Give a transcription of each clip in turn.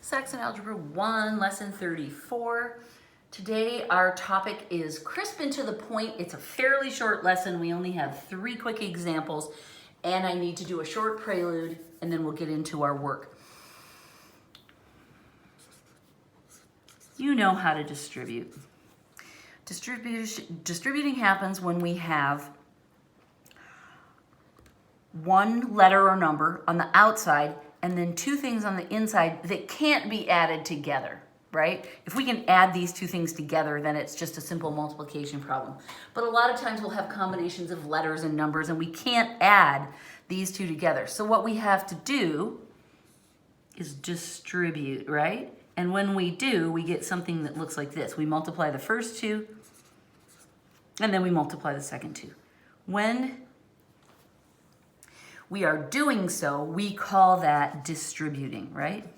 Saxon Algebra 1, Lesson 34. Today our topic is crisp and to the point. It's a fairly short lesson. We only have 3 quick examples, and I need to do a short prelude, and then we'll get into our work. You know how to distribute. Distributing happens when we have one letter or number on the outside and then 2 things on the inside that can't be added together, right? If we can add these 2 things together, then it's just a simple multiplication problem. But a lot of times we'll have combinations of letters and numbers and we can't add these 2 together. So what we have to do is distribute, right? And when we do, we get something that looks like this. We multiply the first 2 and then we multiply the second 2. When we are doing so, we call that distributing, right?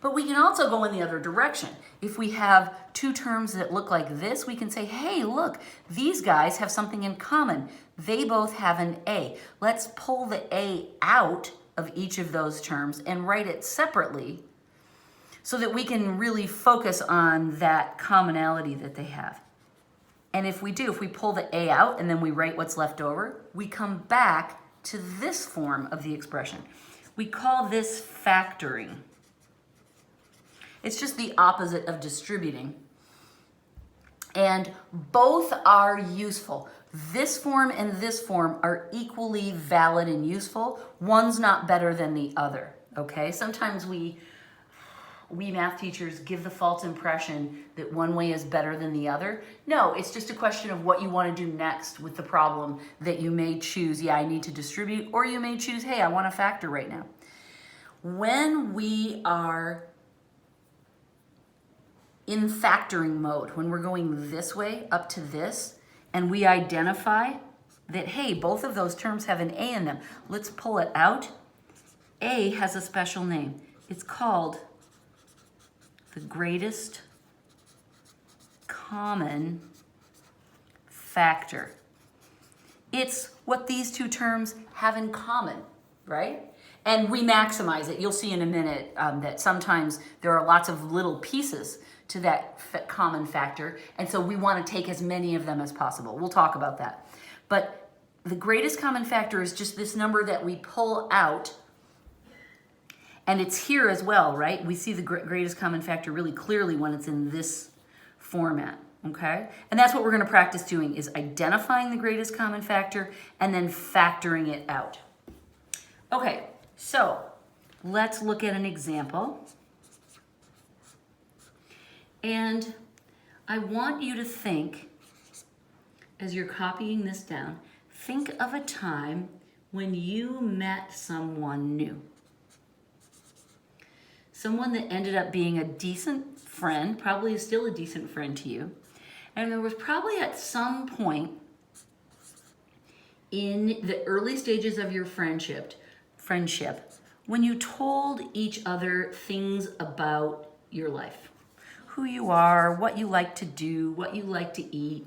But we can also go in the other direction. If we have 2 terms that look like this, we can say, hey, look, these guys have something in common. They both have an A. Let's pull the A out of each of those terms and write it separately so that we can really focus on that commonality that they have. And if we pull the A out and then we write what's left over, we come back to this form of the expression. We call this factoring. It's just the opposite of distributing. And both are useful. This form and this form are equally valid and useful. One's not better than the other, okay? Sometimes we math teachers give the false impression that one way is better than the other. No, it's just a question of what you want to do next with the problem that you may choose, yeah, I need to distribute, or you may choose, hey, I want to factor right now. When we are in factoring mode, when we're going this way up to this, and we identify that, hey, both of those terms have an A in them, let's pull it out. A has a special name. It's called the greatest common factor. It's what these 2 terms have in common, right? And we maximize it. You'll see in a minute that sometimes there are lots of little pieces to that common factor, and so we want to take as many of them as possible. We'll talk about that. But the greatest common factor is just this number that we pull out. And it's here as well, right? We see the greatest common factor really clearly when it's in this format, okay? And that's what we're going to practice doing, is identifying the greatest common factor and then factoring it out. Okay, so let's look at an example. And I want you to think, as you're copying this down, think of a time when you met someone new. Someone that ended up being a decent friend, probably is still a decent friend to you. And there was probably at some point in the early stages of your friendship, when you told each other things about your life. Who you are, what you like to do, what you like to eat.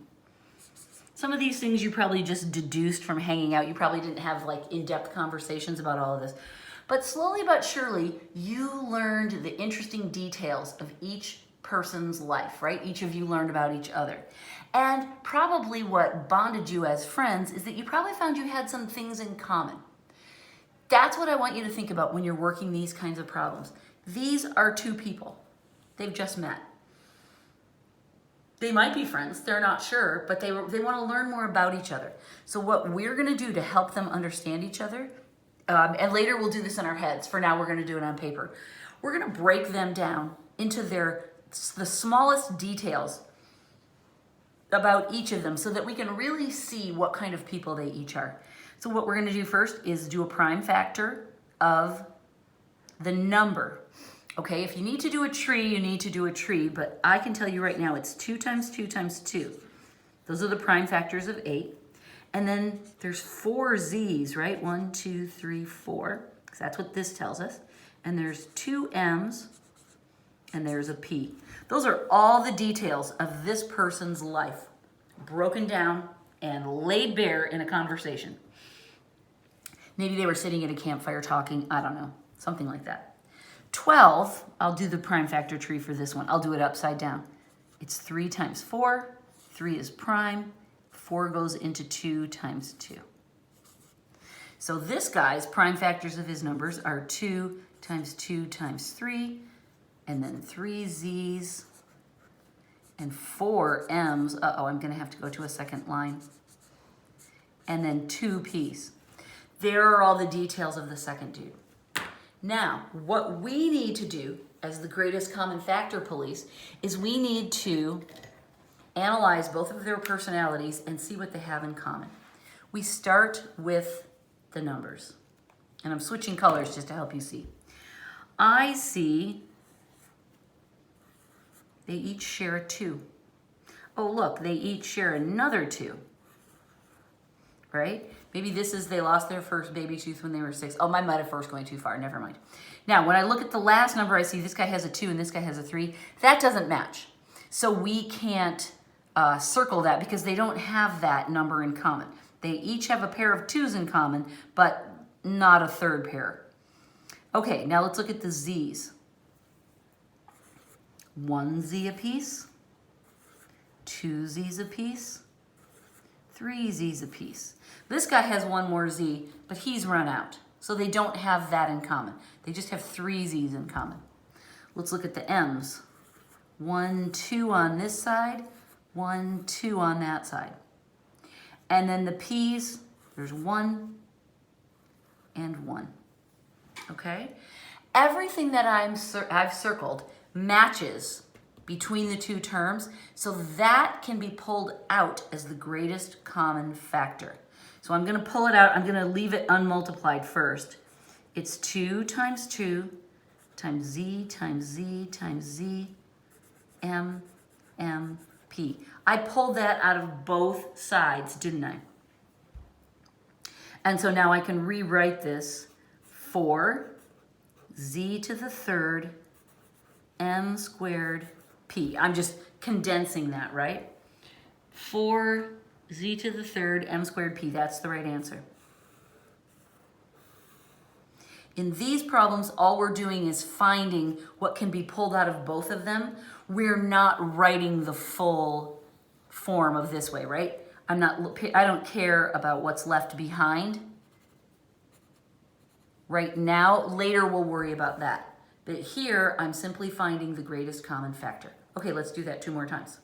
Some of these things you probably just deduced from hanging out. You probably didn't have like in-depth conversations about all of this. But slowly but surely, you learned the interesting details of each person's life, right? Each of you learned about each other. And probably what bonded you as friends is that you probably found you had some things in common. That's what I want you to think about when you're working these kinds of problems. These are 2 people. They've just met. They might be friends, they're not sure, but they want to learn more about each other. So what we're going to do to help them understand each other, and later we'll do this in our heads. For now, we're going to do it on paper. We're going to break them down into the smallest details about each of them so that we can really see what kind of people they each are. So what we're going to do first is do a prime factor of the number. Okay, if you need to do a tree, you need to do a tree, but I can tell you right now it's 2 times 2 times 2. Those are the prime factors of 8. And then there's 4 z's, right? 1, 2, 3, 4, because that's what this tells us. And there's 2 m's, and there's a p. Those are all the details of this person's life, broken down and laid bare in a conversation. Maybe they were sitting at a campfire talking, I don't know, something like that. 12, I'll do the prime factor tree for this one. I'll do it upside down. It's 3 times 4, 3 is prime, 4 goes into 2 times 2. So this guy's prime factors of his numbers are 2 times 2 times 3, and then 3 z's, and 4 m's. Uh-oh, I'm gonna have to go to a second line. And then 2 p's. There are all the details of the second dude. Now, what we need to do as the greatest common factor police is we need to analyze both of their personalities and see what they have in common. We start with the numbers. And I'm switching colors just to help you see. I see they each share a 2. Oh, look, they each share another 2. Right? Maybe this is they lost their first baby tooth when they were 6. Oh, my metaphor's going too far. Never mind. Now, when I look at the last number, I see this guy has a 2 and this guy has a 3. That doesn't match. So we can't circle that because they don't have that number in common. They each have a pair of 2's in common, but not a third pair. Okay, now let's look at the z's. 1 z apiece, 2 z's apiece, 3 z's apiece. This guy has 1 more z, but he's run out. So they don't have that in common. They just have 3 z's in common. Let's look at the m's. 1, 2 on this side, 1, 2 on that side. And then the p's, there's 1 and 1. Okay? Everything that I've circled matches between the two terms, so that can be pulled out as the greatest common factor. So I'm going to pull it out. I'm going to leave it unmultiplied first. It's 2 times 2 times z times z times z m m p. I pulled that out of both sides, didn't I? And so now I can rewrite this 4 z to the third m squared p. I'm just condensing that, right? 4 z to the third m squared p. That's the right answer. In these problems, all we're doing is finding what can be pulled out of both of them. We're not writing the full form of this way, right? I don't care about what's left behind right now. Later, we'll worry about that. But here, I'm simply finding the greatest common factor. Okay, let's do that 2 more times.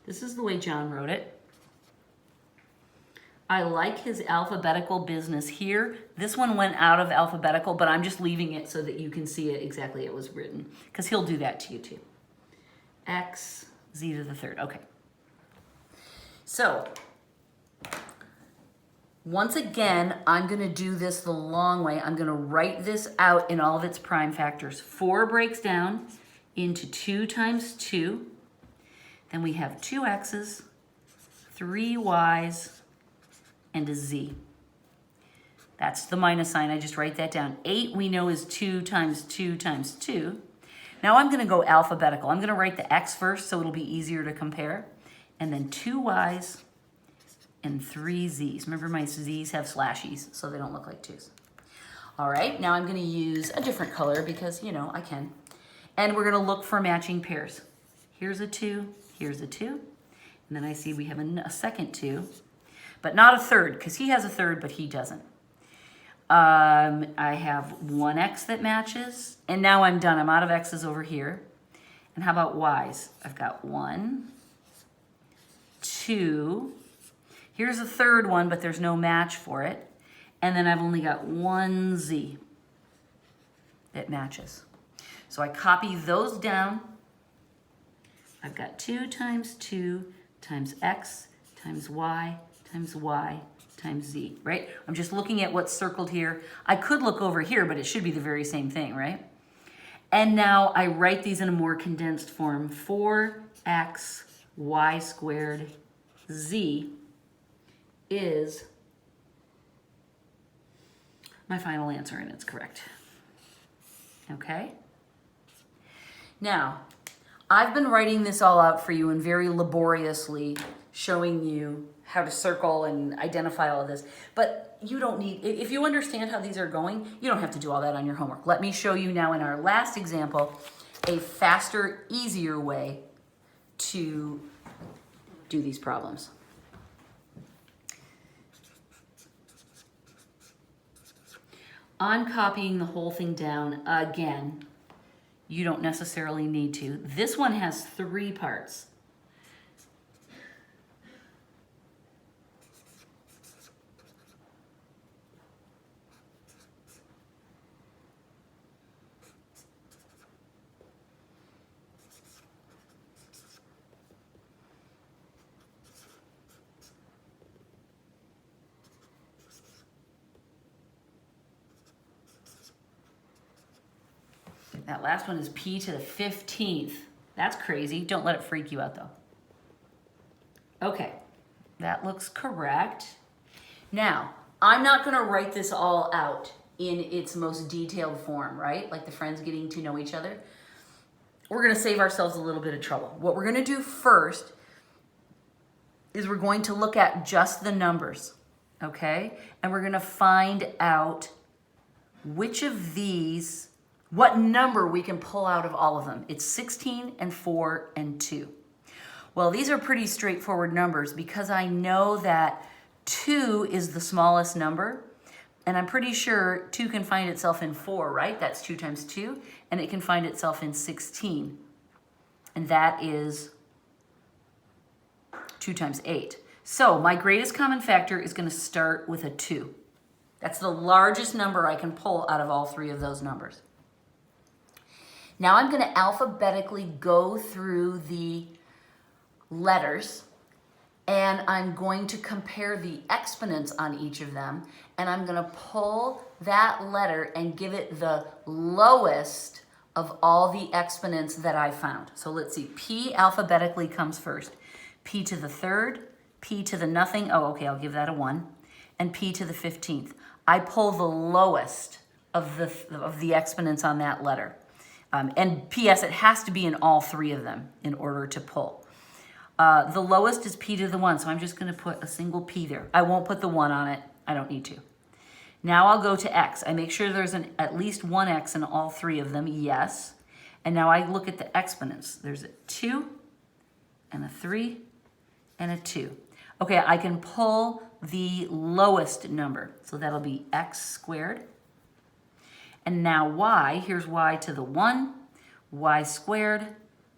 This is the way John wrote it. I like his alphabetical business here. This one went out of alphabetical, but I'm just leaving it so that you can see it exactly it was written, because he'll do that to you too. X, z to the third. Okay. So, once again, I'm going to do this the long way. I'm going to write this out in all of its prime factors. 4 breaks down into 2 times 2. Then we have 2 x's, 3 y's, and a z. That's the minus sign. I just write that down. 8 we know is 2 times 2 times 2. Now I'm going to go alphabetical. I'm going to write the x first so it'll be easier to compare. And then 2 y's and 3 z's. Remember, my z's have slashies, so they don't look like 2's. All right, now I'm going to use a different color because, you know, I can. And we're going to look for matching pairs. Here's a 2, here's a 2. And then I see we have a second 2, but not a third, because he has a third, but he doesn't. I have 1 x that matches, and now I'm done. I'm out of x's over here. And how about y's? I've got 1, 2. Here's a third one, but there's no match for it. And then I've only got 1 z that matches. So I copy those down. I've got 2 times x times y times y times z, right? I'm just looking at what's circled here. I could look over here, but it should be the very same thing, right? And now I write these in a more condensed form. 4x y squared z is my final answer, and it's correct. Okay? Now, I've been writing this all out for you and very laboriously showing you how to circle and identify all of this. But you don't need, if you understand how these are going, you don't have to do all that on your homework. Let me show you now in our last example a faster, easier way to do these problems. I'm copying the whole thing down again. You don't necessarily need to. This one has 3 parts. That last one is p to the 15th. That's crazy. Don't let it freak you out though. Okay, that looks correct. Now, I'm not gonna write this all out in its most detailed form, right? Like the friends getting to know each other. We're gonna save ourselves a little bit of trouble. What we're gonna do first is we're going to look at just the numbers, okay? And we're gonna find out which of these, what number we can pull out of all of them. It's 16 and 4 and 2. Well, these are pretty straightforward numbers because I know that 2 is the smallest number, and I'm pretty sure 2 can find itself in 4, right? That's 2 times 2, and it can find itself in 16, and that is 2 times 8. So my greatest common factor is going to start with a 2. That's the largest number I can pull out of all 3 of those numbers. Now I'm going to alphabetically go through the letters, and I'm going to compare the exponents on each of them, and I'm going to pull that letter and give it the lowest of all the exponents that I found. So let's see, P alphabetically comes first. P to the 3rd, P to the nothing, oh okay, I'll give that a 1, and P to the 15th. I pull the lowest of the exponents on that letter. And P.S., it has to be in all 3 of them in order to pull. The lowest is P to the 1, so I'm just going to put a single P there. I won't put the 1 on it. I don't need to. Now I'll go to X. I make sure there's at least one X in all 3 of them, yes. And now I look at the exponents. There's a 2 and a 3 and a 2. Okay, I can pull the lowest number, so that'll be X squared. And now y, here's y to the 1, y squared,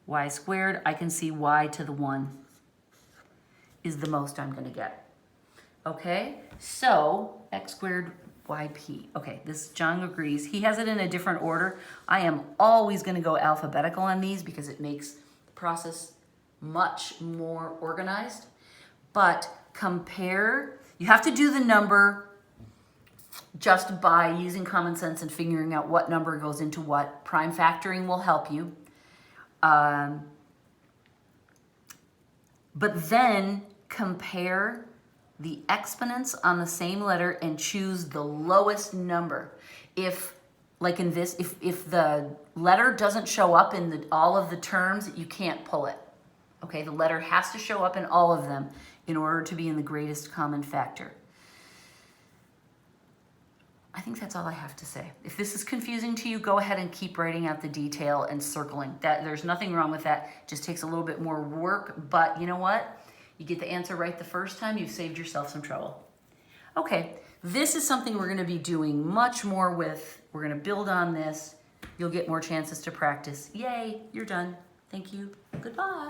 I can see y to the 1 is the most I'm going to get. Okay, so x squared yp. Okay, this John agrees. He has it in a different order. I am always going to go alphabetical on these because it makes the process much more organized. But compare, you have to do the number just by using common sense and figuring out what number goes into what. Prime factoring will help you. But then compare the exponents on the same letter and choose the lowest number. If, like in this, if the letter doesn't show up in all of the terms, you can't pull it. Okay, the letter has to show up in all of them in order to be in the greatest common factor. I think that's all I have to say. If this is confusing to you, go ahead and keep writing out the detail and circling. There's nothing wrong with that. It just takes a little bit more work, but you know what? You get the answer right the first time, you've saved yourself some trouble. Okay, this is something we're gonna be doing much more with. We're gonna build on this. You'll get more chances to practice. Yay, you're done. Thank you. Goodbye.